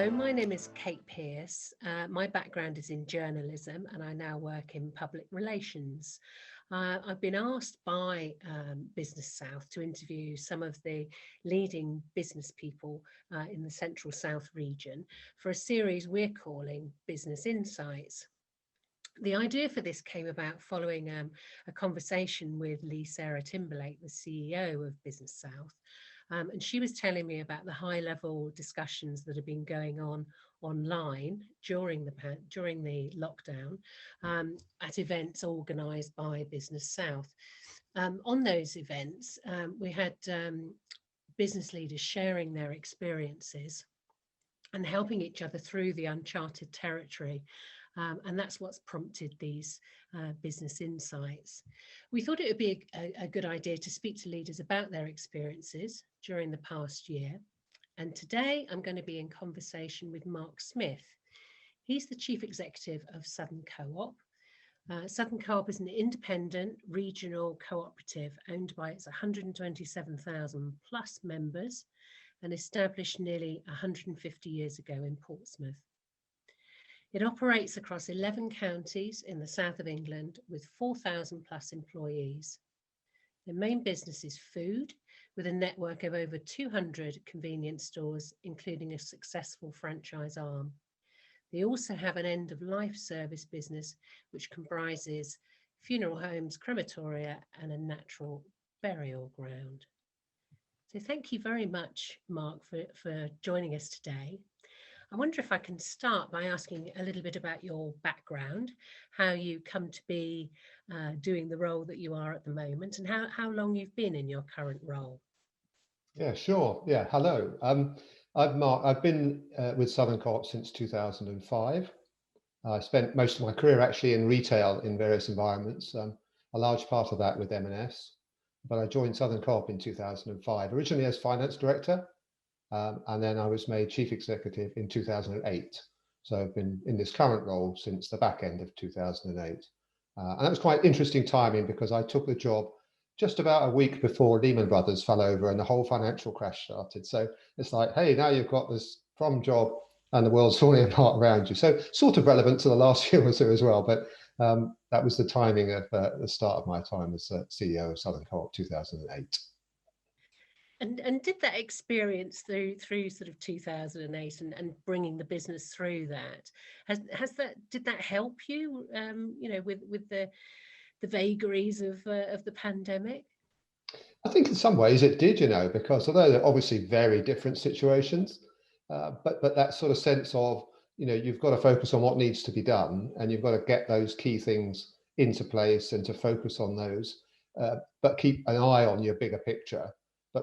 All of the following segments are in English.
Hello, my name is Kate Pearce. My background is in journalism and I now work in public relations. I've been asked by Business South to interview some of the leading business people in the Central South region for a series we're calling Business Insights. The idea for this came about following a conversation with Sarah Timberlake, the CEO of Business South. And she was telling me about the high level discussions that have been going on online during the lockdown at events organised by Business South. On those events, we had business leaders sharing their experiences and helping each other through the uncharted territory. And that's what's prompted these business insights. We thought it would be a good idea to speak to leaders about their experiences during the past year. And today I'm going to be in conversation with Mark Smith. He's the Chief Executive of Southern Co-op. Southern Co-op is an independent regional cooperative owned by its 127,000 plus members and established nearly 150 years ago in Portsmouth. It operates across 11 counties in the south of England with 4,000 plus employees. Their main business is food, with a network of over 200 convenience stores, including a successful franchise arm. They also have an end-of-life service business, which comprises funeral homes, crematoria, and a natural burial ground. So thank you very much, Mark, for joining us today. I wonder if I can start by asking a little bit about your background, how you come to be doing the role that you are at the moment, and how long you've been in your current role. Yeah, sure. Yeah, hello. I'm Mark. I've been with Southern Co-op since 2005. I spent most of my career actually in retail in various environments, a large part of that with M&S. But I joined Southern Co-op in 2005, originally as finance director. And then I was made chief executive in 2008. So I've been in this current role since the back end of 2008. And that was quite interesting timing because I took the job just about a week before Lehman Brothers fell over and the whole financial crash started. So it's like, hey, now you've got this from job and the world's falling apart around you. So sort of relevant to the last year or so as well. But that was the timing of the start of my time as CEO of Southern Co-op 2008. And did that experience through sort of 2008 and bringing the business through that, did that help you, with the vagaries of the pandemic? I think in some ways it did, because although they're obviously very different situations, but that sort of sense of, you've got to focus on what needs to be done and you've got to get those key things into place and to focus on those, but keep an eye on your bigger picture.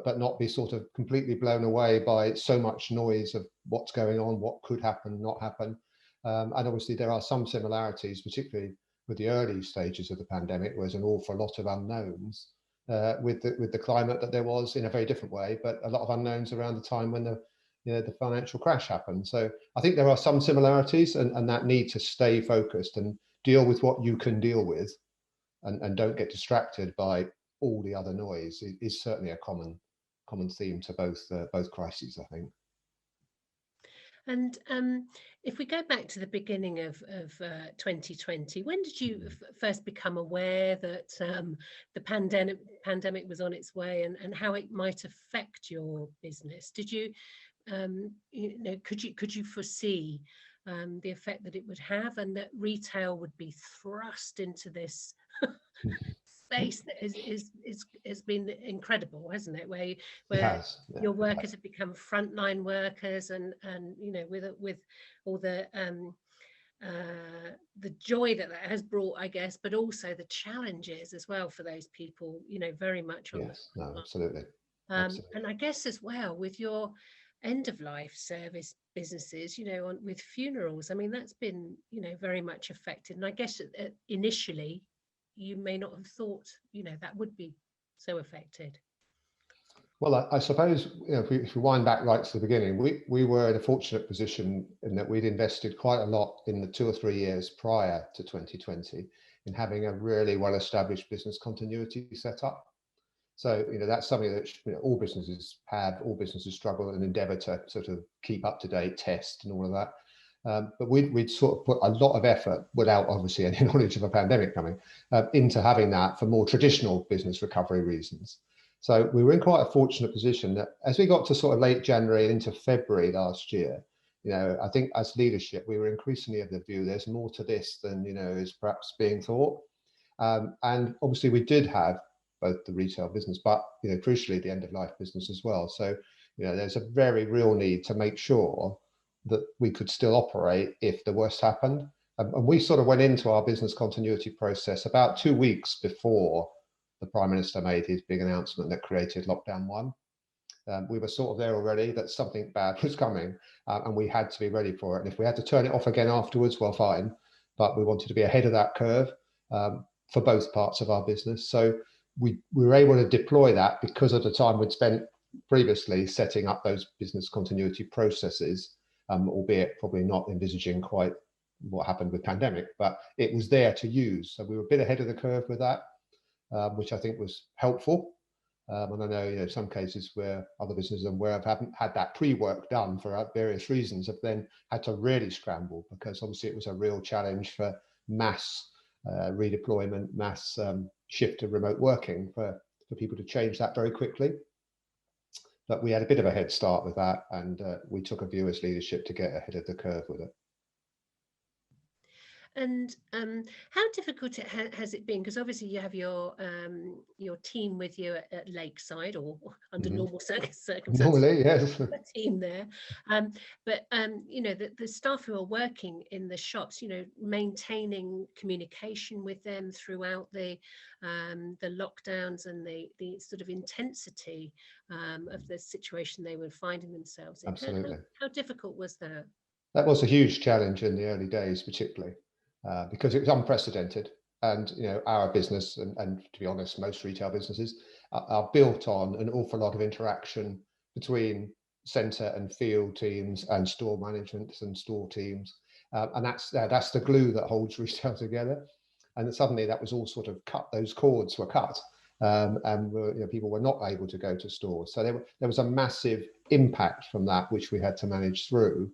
But not be sort of completely blown away by so much noise of what's going on, what could happen, not happen. And obviously there are some similarities, particularly with the early stages of the pandemic, where there's an awful lot of unknowns with the climate that there was in a very different way, but a lot of unknowns around the time when the financial crash happened. So I think there are some similarities and that need to stay focused and deal with what you can deal with and don't get distracted by all the other noise is certainly a common theme to both crises, I think. And if we go back to the beginning of 2020, when did you first become aware that the pandemic was on its way and how it might affect your business? Did you, could you foresee the effect that it would have and that retail would be thrust into this space that has been incredible, hasn't it? Where your workers have become frontline workers, and with all the joy that has brought, I guess, but also the challenges as well for those people, very much on absolutely. And I guess as well with your end of life service businesses, with funerals, I mean, that's been, very much affected. And I guess initially you may not have thought, that would be so affected. Well, I suppose, if we wind back right to the beginning, we were in a fortunate position in that we'd invested quite a lot in the 2 or 3 years prior to 2020 in having a really well-established business continuity set up. So, that's something that all businesses have, all businesses struggle and endeavour to sort of keep up to date, test and all of that. But we'd sort of put a lot of effort, without obviously any knowledge of a pandemic coming, into having that for more traditional business recovery reasons. So we were in quite a fortunate position that as we got to sort of late January into February last year, I think as leadership, we were increasingly of the view there's more to this than, is perhaps being thought. And obviously we did have both the retail business, but, crucially the end of life business as well. So, there's a very real need to make sure that we could still operate if the worst happened. And we sort of went into our business continuity process about 2 weeks before the Prime Minister made his big announcement that created lockdown 1. We were sort of there already that something bad was coming, and we had to be ready for it. And if we had to turn it off again afterwards, well, fine. But we wanted to be ahead of that curve for both parts of our business. So we were able to deploy that because of the time we'd spent previously setting up those business continuity processes, albeit probably not envisaging quite what happened with pandemic, but it was there to use. So we were a bit ahead of the curve with that, which I think was helpful. And I know, some cases where other businesses I'm aware of haven't had that pre-work done for various reasons, have then had to really scramble, because obviously it was a real challenge for mass redeployment, mass shift to remote working for people to change that very quickly. But we had a bit of a head start with that, and we took a view as leadership to get ahead of the curve with it. And how difficult has it been? Because obviously you have your team with you at Lakeside, or under normal circumstances, Normally, yes, a team there. But the staff who are working in the shops, maintaining communication with them throughout the lockdowns and the sort of intensity of the situation they were finding themselves in. Absolutely. How difficult was that? That was a huge challenge in the early days, particularly because it was unprecedented. And our business, and to be honest, most retail businesses are built on an awful lot of interaction between centre and field teams and store management and store teams, and that's the glue that holds retail together. And suddenly that was all sort of cut; those cords were cut, and people were not able to go to stores. So there was a massive impact from that, which we had to manage through.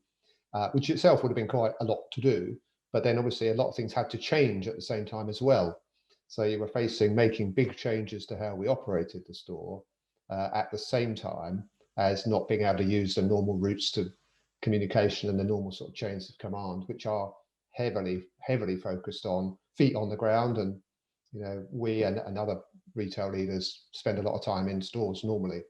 Which itself would have been quite a lot to do, but then obviously a lot of things had to change at the same time as well. So you were making big changes to how we operated the store at the same time as not being able to use the normal routes to communication and the normal sort of chains of command, which are heavily focused on feet on the ground. And we and other retail leaders spend a lot of time in stores normally.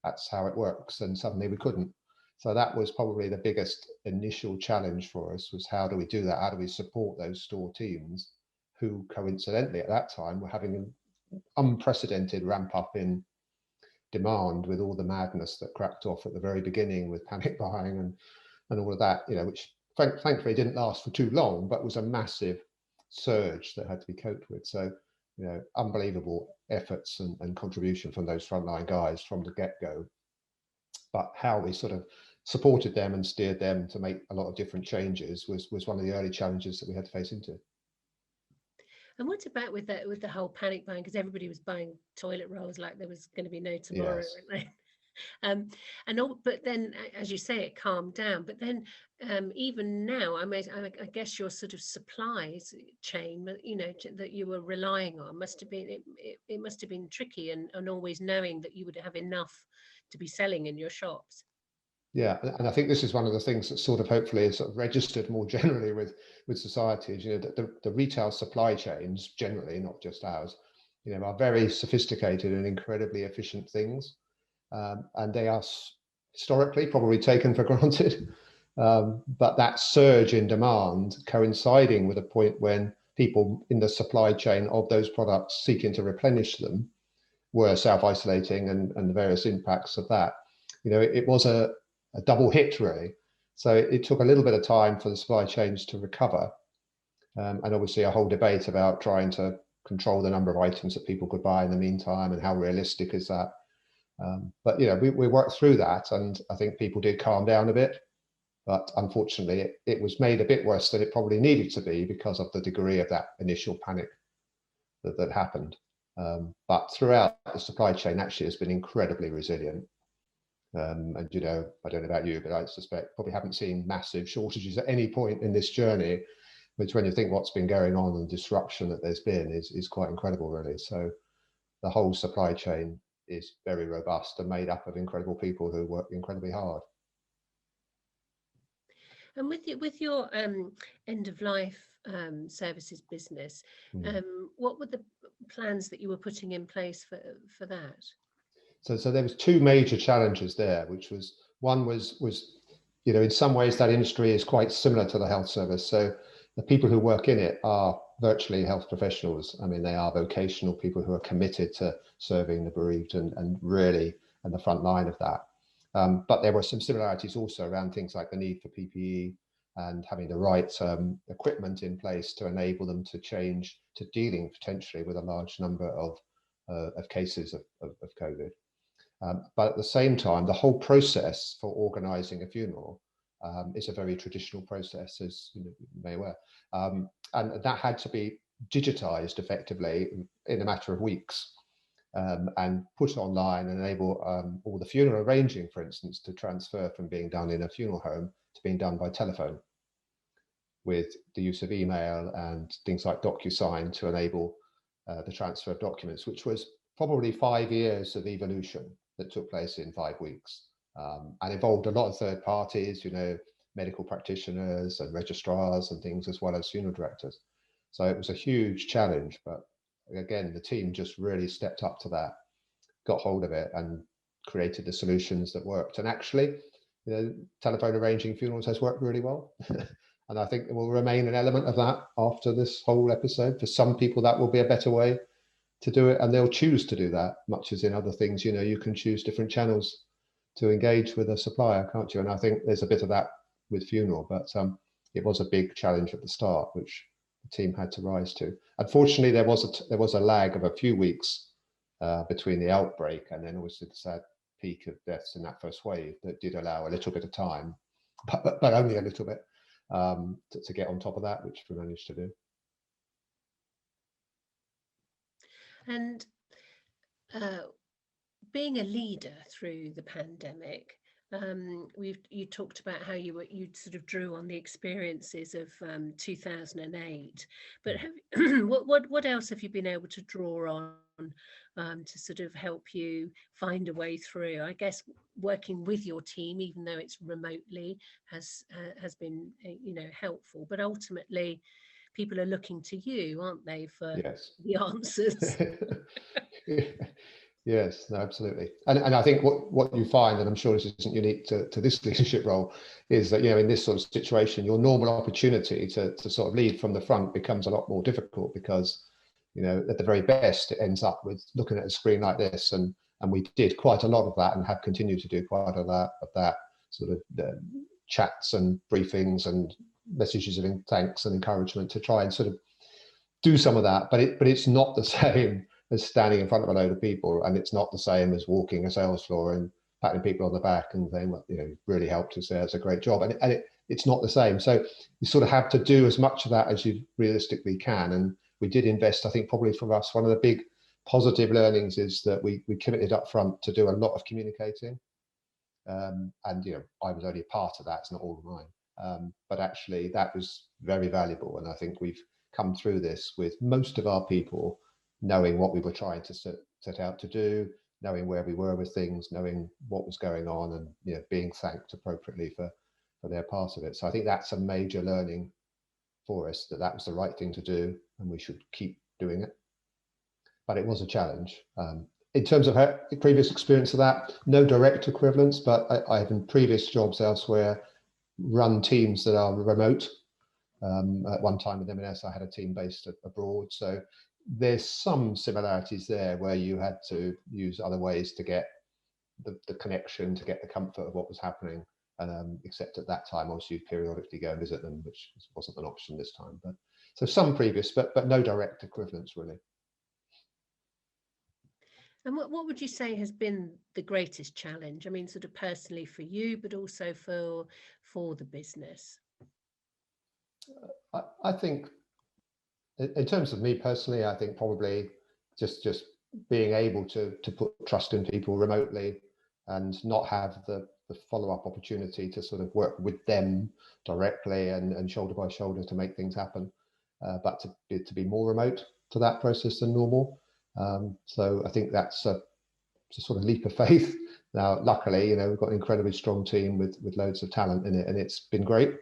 That's how it works, and suddenly we couldn't. So that was probably the biggest initial challenge for us, was how do we do that? How do we support those store teams who coincidentally at that time were having an unprecedented ramp up in demand with all the madness that cracked off at the very beginning with panic buying and all of that, which thankfully didn't last for too long, but was a massive surge that had to be coped with. So, unbelievable efforts and contribution from those frontline guys from the get-go. But how we sort of supported them and steered them to make a lot of different changes was one of the early challenges that we had to face into. And what about with the whole panic buying? Because everybody was buying toilet rolls like there was going to be no tomorrow. Yes. But then, as you say, it calmed down. But then, even now, I guess your sort of supplies chain, that you were relying on must have been it must have been tricky, and always knowing that you would have enough to be selling in your shops. Yeah, and I think this is one of the things that sort of hopefully is sort of registered more generally with societies. The retail supply chains generally, not just ours, are very sophisticated and incredibly efficient things, and they are historically probably taken for granted. But that surge in demand coinciding with a point when people in the supply chain of those products seeking to replenish them were self-isolating, and the various impacts of that, it was a double hit really. So it took a little bit of time for the supply chains to recover, and obviously a whole debate about trying to control the number of items that people could buy in the meantime and how realistic is that. But we worked through that, and I think people did calm down a bit, but unfortunately it was made a bit worse than it probably needed to be because of the degree of that initial panic that happened. But throughout, the supply chain actually has been incredibly resilient. And you know, I don't know about you, but I suspect probably haven't seen massive shortages at any point in this journey, which when you think what's been going on and disruption that there's been is quite incredible, really. So the whole supply chain is very robust and made up of incredible people who work incredibly hard. And with your end of life services business, Mm. what were the plans that you were putting in place for that? So there was two major challenges there, which was one was you know, in some ways that industry is quite similar to the health service. So the people who work in it are virtually health professionals. I mean, they are vocational people who are committed to serving the bereaved and really and the front line of that. But there were some similarities also around things like the need for PPE and having the right equipment in place to enable them to change to dealing potentially with a large number of cases of COVID. But at the same time, the whole process for organising a funeral is a very traditional process, as you may aware, and that had to be digitised effectively in a matter of weeks and put online and enable all the funeral arranging, for instance, to transfer from being done in a funeral home to being done by telephone, with the use of email and things like DocuSign to enable the transfer of documents, which was probably 5 years of evolution that took place in 5 weeks and involved a lot of third parties, you know, medical practitioners and registrars and things, as well as funeral directors. So it was a huge challenge, but again, the team just really stepped up to that, got hold of it and created the solutions that worked. And actually, you know, telephone arranging funerals has worked really well. And I think it will remain an element of that after this whole episode. For some people, that will be a better way to do it, and they'll choose to do that, much as in other things, you know, you can choose different channels to engage with a supplier, can't you? And I think there's a bit of that with funeral, but it was a big challenge at the start, which the team had to rise to. Unfortunately, there was a lag of a few weeks between the outbreak and then obviously the sad peak of deaths in that first wave that did allow a little bit of time, but only a little bit, to get on top of that, which we managed to do. And uh, being a leader through the pandemic, you talked about how you sort of drew on the experiences of 2008, but Mm. have what else have you been able to draw on to sort of help you find a way through? I guess working with your team, even though it's remotely, has been you know, helpful, but ultimately people are looking to you, aren't they, for Yes. the answers? Yes, no, absolutely. And I think what you find, and I'm sure this isn't unique to this leadership role, is that, you know, in this sort of situation, your normal opportunity to sort of lead from the front becomes a lot more difficult because, you know, at the very best, it ends up with looking at a screen like this. And we did quite a lot of that and have continued to do quite a lot of that sort of chats and briefings and messages of thanks and encouragement to try and sort of do some of that, but it's not the same as standing in front of a load of people, and it's not the same as walking a sales floor and patting people on the back and saying, well, you know, really helped us there, it's a great job, and it's not the same. So you sort of have to do as much of that as you realistically can, and we did invest. I think probably for us, one of the big positive learnings is that we committed up front to do a lot of communicating, and you know, I was only a part of that; it's not all of mine. But actually, that was very valuable, and I think we've come through this with most of our people knowing what we were trying to set out to do, knowing where we were with things, knowing what was going on, and you know, being thanked appropriately for their part of it. So I think that's a major learning for us, that was the right thing to do, and we should keep doing it. But it was a challenge. In terms of her previous experience of that, no direct equivalents, but I have in previous jobs elsewhere run teams that are remote. At one time with M&S, I had a team based abroad. So there's some similarities there where you had to use other ways to get the connection, to get the comfort of what was happening. Except at that time, obviously, you periodically go and visit them, which wasn't an option this time. But so some previous, but no direct equivalents really. And what would you say has been the greatest challenge? I mean, sort of personally for you, but also for the business. I think, in terms of me personally, I think probably just being able to put trust in people remotely and not have the follow-up opportunity to sort of work with them directly and shoulder by shoulder to make things happen, but to be more remote to that process than normal. So I think that's a sort of leap of faith. Now, luckily, we've got an incredibly strong team with loads of talent in it, and it's been great.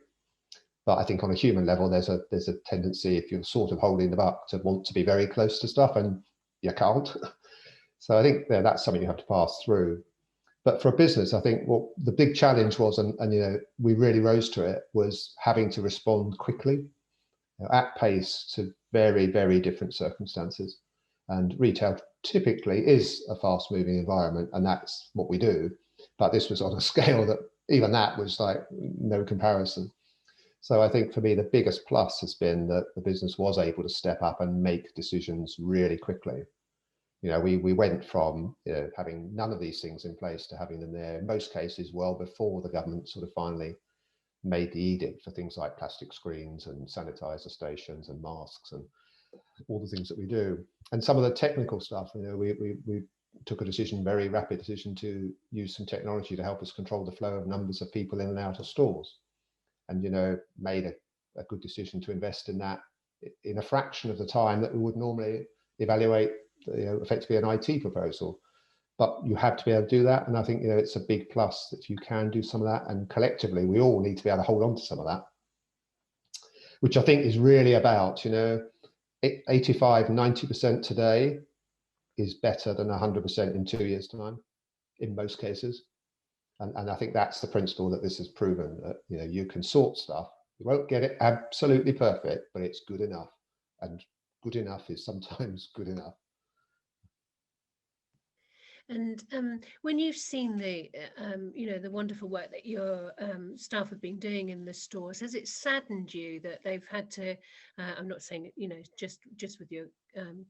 But I think on a human level, there's a tendency, if you're sort of holding the buck, to want to be very close to stuff, and you can't. So I think that's something you have to pass through. But for a business, I think what the big challenge was, and we really rose to it, was having to respond quickly, at pace to very, very different circumstances. And retail typically is a fast-moving environment, and that's what we do. But this was on a scale that even that was like no comparison. So I think for me, the biggest plus has been that the business was able to step up and make decisions really quickly. We went from having none of these things in place to having them there in most cases well before the government sort of finally made the edict for things like plastic screens and sanitizer stations and masks and all the things that we do. And some of the technical stuff, we took a very rapid decision to use some technology to help us control the flow of numbers of people in and out of stores. And, made a good decision to invest in that in a fraction of the time that we would normally evaluate, effectively an IT proposal. But you have to be able to do that. And I think, it's a big plus that you can do some of that. And collectively, we all need to be able to hold on to some of that, which I think is really about, 85, 90% today is better than 100% in 2 years' time, in most cases. And I think that's the principle that this has proven, that you can sort stuff. You won't get it absolutely perfect, but it's good enough. And good enough is sometimes good enough. And when you've seen the wonderful work that your staff have been doing in the stores, has it saddened you that they've had to? I'm not saying just with your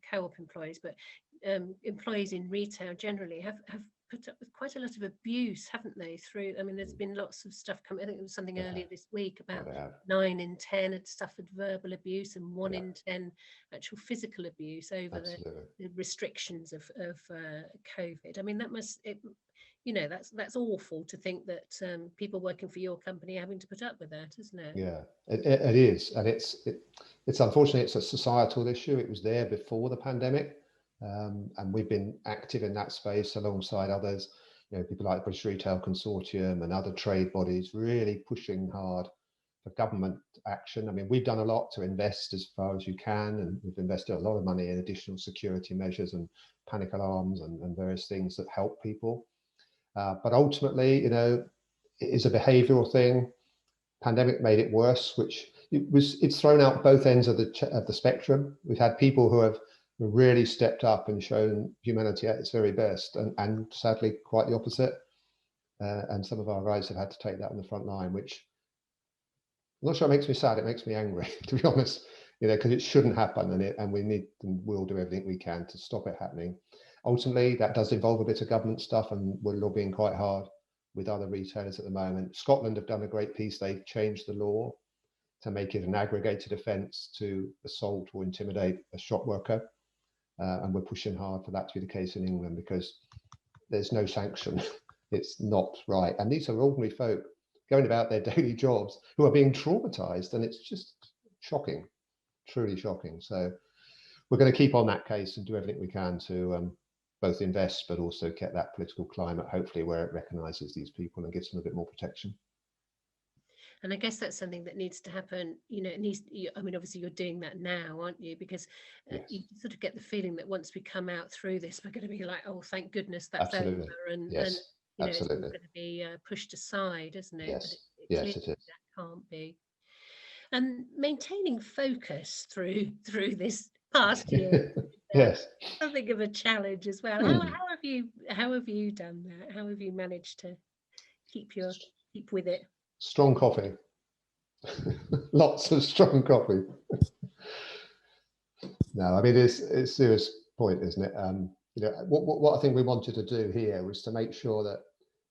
co-op employees, but employees in retail generally have put up with quite a lot of abuse, haven't they? There's been lots of stuff coming. I think there was something earlier this week about 9 in 10 had suffered verbal abuse and 1 in 10 actual physical abuse over the restrictions of COVID. I mean, that's awful to think that people working for your company are having to put up with that, isn't it? Yeah, it is, and it's unfortunately it's a societal issue. It was there before the pandemic. And we've been active in that space alongside others, people like British Retail Consortium and other trade bodies, really pushing hard for government action. I mean, we've done a lot to invest as far as you can, and we've invested a lot of money in additional security measures and panic alarms and various things that help people. But ultimately, it is a behavioural thing. Pandemic made it worse, which it's thrown out both ends of the spectrum. We've had people who have really stepped up and shown humanity at its very best, and sadly quite the opposite. And some of our guys have had to take that on the front line, which I'm not sure it makes me sad. It makes me angry, to be honest, because it shouldn't happen, and we need and will do everything we can to stop it happening. Ultimately, that does involve a bit of government stuff, and we're lobbying quite hard with other retailers at the moment. Scotland have done a great piece. They've changed the law to make it an aggregated offence to assault or intimidate a shop worker. And we're pushing hard for that to be the case in England, because there's no sanction. It's not right. And these are ordinary folk going about their daily jobs who are being traumatized, and it's just shocking, truly shocking. So we're going to keep on that case and do everything we can to both invest, but also get that political climate, hopefully, where it recognises these people and gives them a bit more protection. And I guess that's something that needs to happen. Obviously you're doing that now, aren't you? Because you sort of get the feeling that once we come out through this, we're going to be like, oh, thank goodness that's over, and it's all going to be pushed aside, isn't it? Yes, but it is. That can't be. And maintaining focus through this past year, yes, something of a challenge as well. How have you done that? How have you managed to keep with it? Strong coffee. Lots of strong coffee. No, I mean, it's a serious point, isn't it? What I think we wanted to do here was to make sure that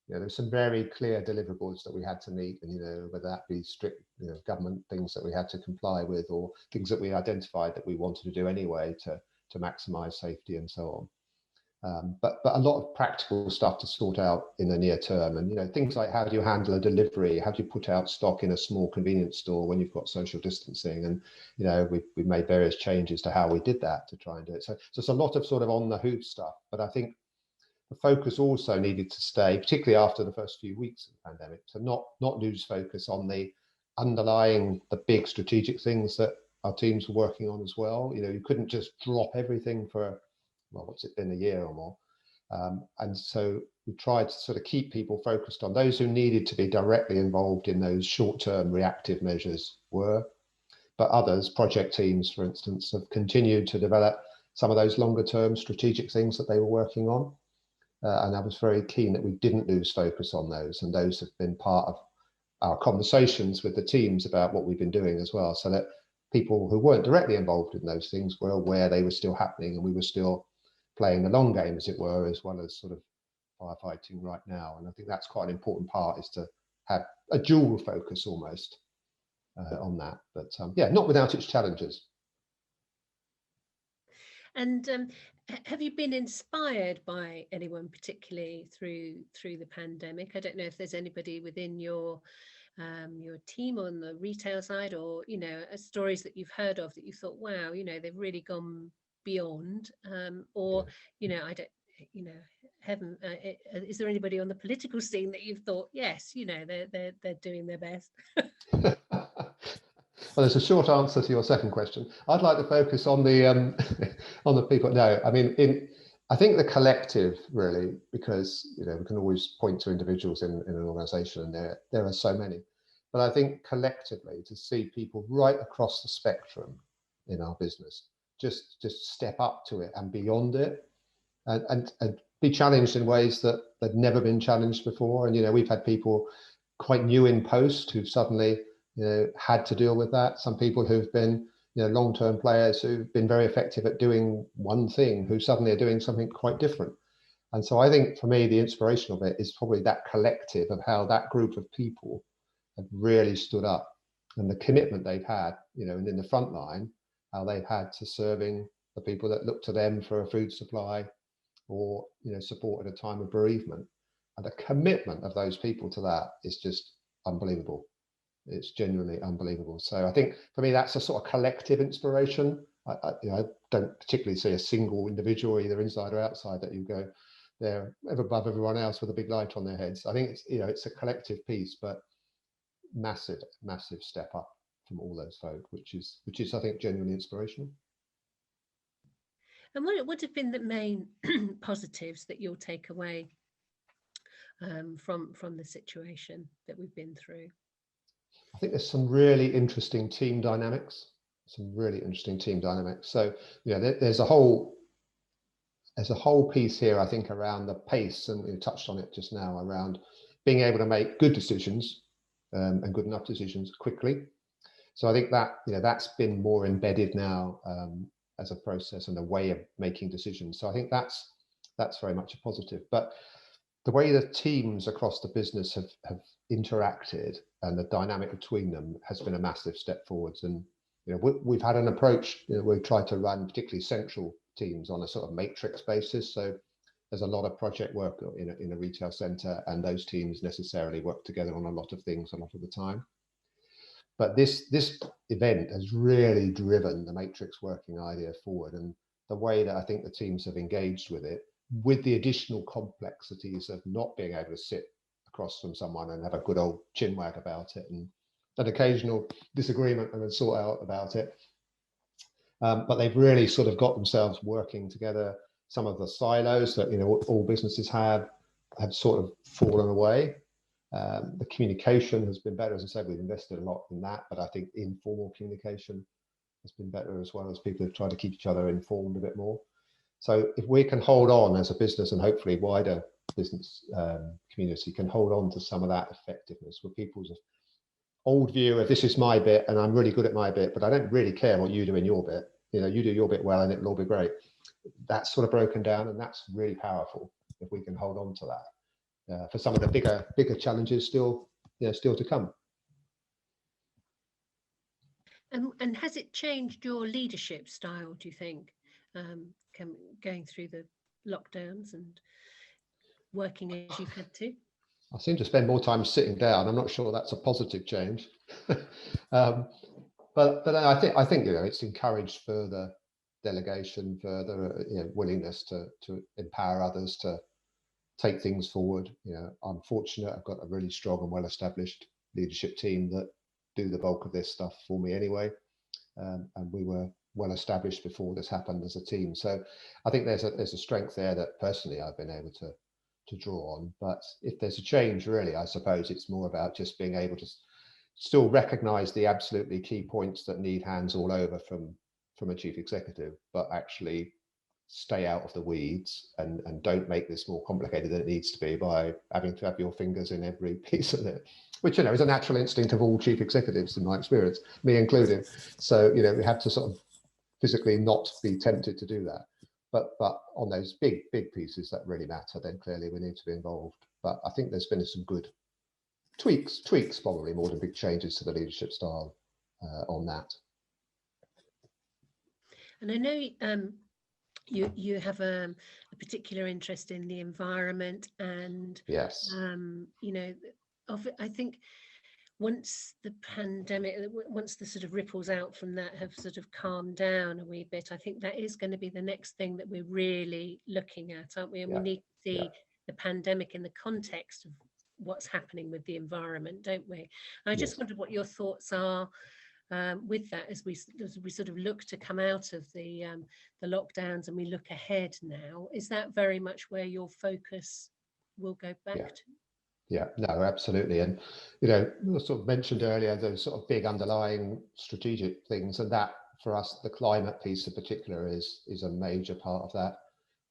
there's some very clear deliverables that we had to meet, and whether that be strict government things that we had to comply with, or things that we identified that we wanted to do anyway to to maximise safety and so on. But a lot of practical stuff to sort out in the near term, and things like how do you handle a delivery, how do you put out stock in a small convenience store when you've got social distancing, and we've made various changes to how we did that to try and do it. So it's a lot of sort of on the hoof stuff, but I think the focus also needed to stay, particularly after the first few weeks of the pandemic, to not lose focus on the underlying, the big strategic things that our teams were working on as well. You couldn't just drop everything for, well, what's it been, a year or more? And so we tried to sort of keep people focused on those who needed to be directly involved in those short-term reactive measures were, but others, project teams, for instance, have continued to develop some of those longer-term strategic things that they were working on. And I was very keen that we didn't lose focus on those, and those have been part of our conversations with the teams about what we've been doing as well, so that people who weren't directly involved in those things were aware they were still happening and we were still playing the long game, as it were, as well as sort of firefighting right now. And I think that's quite an important part, is to have a dual focus almost on that. But yeah, not without its challenges. And have you been inspired by anyone particularly through the pandemic? I don't know if there's anybody within your team on the retail side, or stories that you've heard of that you thought, wow, they've really gone beyond, or I don't, heaven, is there anybody on the political scene that you've thought, yes, they're doing their best? Well, there's a short answer to your second question. I'd like to focus on the on the people. No, I mean, I think the collective, really, because we can always point to individuals in an organisation, and there are so many. But I think collectively, to see people right across the spectrum in our business just step up to it and beyond it, and be challenged in ways that they've never been challenged before. And we've had people quite new in post who've suddenly had to deal with that. Some people who've been long-term players who've been very effective at doing one thing, who suddenly are doing something quite different. And so I think for me, the inspiration of it is probably that collective of how that group of people have really stood up, and the commitment they've had, and in the front line, how they've had to serving the people that look to them for a food supply, or support at a time of bereavement. And the commitment of those people to that is just unbelievable. It's genuinely unbelievable. So I think for me, that's a sort of collective inspiration. I don't particularly see a single individual, either inside or outside, that you go, they're above everyone else with a big light on their heads. I think it's a collective piece, but massive step up from all those folk, which is I think genuinely inspirational. And what have been the main positives that you'll take away from the situation that we've been through? I think there's some really interesting team dynamics. So there's a whole piece here, I think, around the pace, and you touched on it just now, around being able to make good decisions and good enough decisions quickly. So I think that that's been more embedded now as a process and a way of making decisions. So I think that's very much a positive. But the way the teams across the business have interacted, and the dynamic between them, has been a massive step forwards. And we've had an approach, we've tried to run particularly central teams on a sort of matrix basis. So there's a lot of project work in a retail centre, and those teams necessarily work together on a lot of things a lot of the time. But this event has really driven the matrix working idea forward, and the way that I think the teams have engaged with it, with the additional complexities of not being able to sit across from someone and have a good old chinwag about it, and an occasional disagreement and then sort out about it. But they've really sort of got themselves working together. Some of the silos that all businesses have sort of fallen away. The communication has been better. As I said, we've invested a lot in that, but I think informal communication has been better as well, as people have tried to keep each other informed a bit more. So if we can hold on as a business, and hopefully wider business community can hold on to some of that effectiveness, with people's old view of, this is my bit and I'm really good at my bit, but I don't really care what you do in your bit. You do your bit well and it'll all be great. That's sort of broken down, and that's really powerful if we can hold on to that for some of the bigger challenges still to come. And has it changed your leadership style, do you think? going through the lockdowns and working as you've had to? I seem to spend more time sitting down. I'm not sure that's a positive change. um, but I think it's encouraged further delegation, further willingness to empower others to take things forward. I'm fortunate. I've got a really strong and well-established leadership team that do the bulk of this stuff for me anyway, and we were well established before this happened as a team. So I think there's a strength there that personally I've been able to draw on. But if there's a change, really, I suppose it's more about just being able to still recognise the absolutely key points that need hands all over from a chief executive, but actually stay out of the weeds and don't make this more complicated than it needs to be by having to have your fingers in every piece of it, which is a natural instinct of all chief executives in my experience, me included. So we have to sort of physically not be tempted to do that. But on those big pieces that really matter, then clearly we need to be involved. But I think there's been some good tweaks probably more than big changes to the leadership style on that. And I know you have a particular interest in the environment, and yes, I think once the pandemic, once the sort of ripples out from that have sort of calmed down a wee bit, I think that is going to be the next thing that we're really looking at, aren't we? And we need to see the pandemic in the context of what's happening with the environment, don't we? And I just wondered what your thoughts are with that as we sort of look to come out of the lockdowns and we look ahead now. Is that very much where your focus will go back to? Yeah, no, absolutely. And, I sort of mentioned earlier, those sort of big underlying strategic things, and that for us, the climate piece in particular is a major part of that.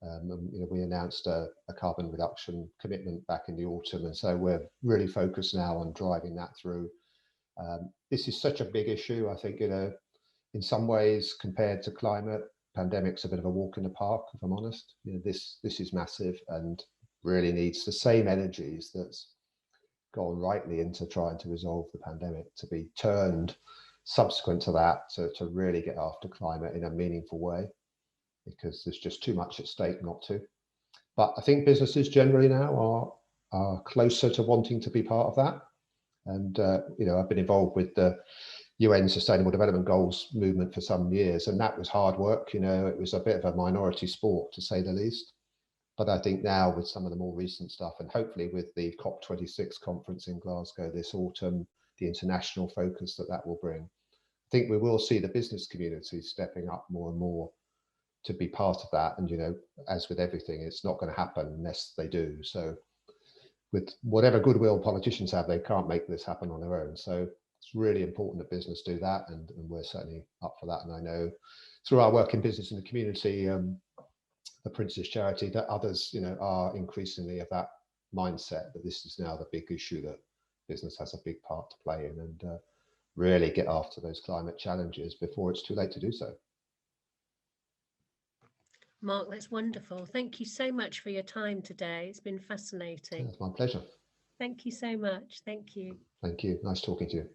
And, we announced a carbon reduction commitment back in the autumn. And so we're really focused now on driving that through. This is such a big issue. I think, in some ways compared to climate, pandemic's a bit of a walk in the park, if I'm honest. This is massive and really needs the same energies that's gone rightly into trying to resolve the pandemic to be turned subsequent to that to really get after climate in a meaningful way, because there's just too much at stake not to. But I think businesses generally now are closer to wanting to be part of that. And, I've been involved with the UN Sustainable Development Goals movement for some years, and that was hard work. It was a bit of a minority sport, to say the least. But I think now with some of the more recent stuff, and hopefully with the COP26 conference in Glasgow this autumn, the international focus that will bring, I think we will see the business community stepping up more and more to be part of that. And, as with everything, it's not going to happen unless they do. So with whatever goodwill politicians have, they can't make this happen on their own. So it's really important that business do that. And we're certainly up for that. And I know through our work in business in the community, the Prince's Charity, that others, are increasingly of that mindset that this is now the big issue that business has a big part to play in, and really get after those climate challenges before it's too late to do so. Mark, that's wonderful. Thank you so much for your time today. It's been fascinating. It's my pleasure. Thank you so much. Thank you. Thank you. Nice talking to you.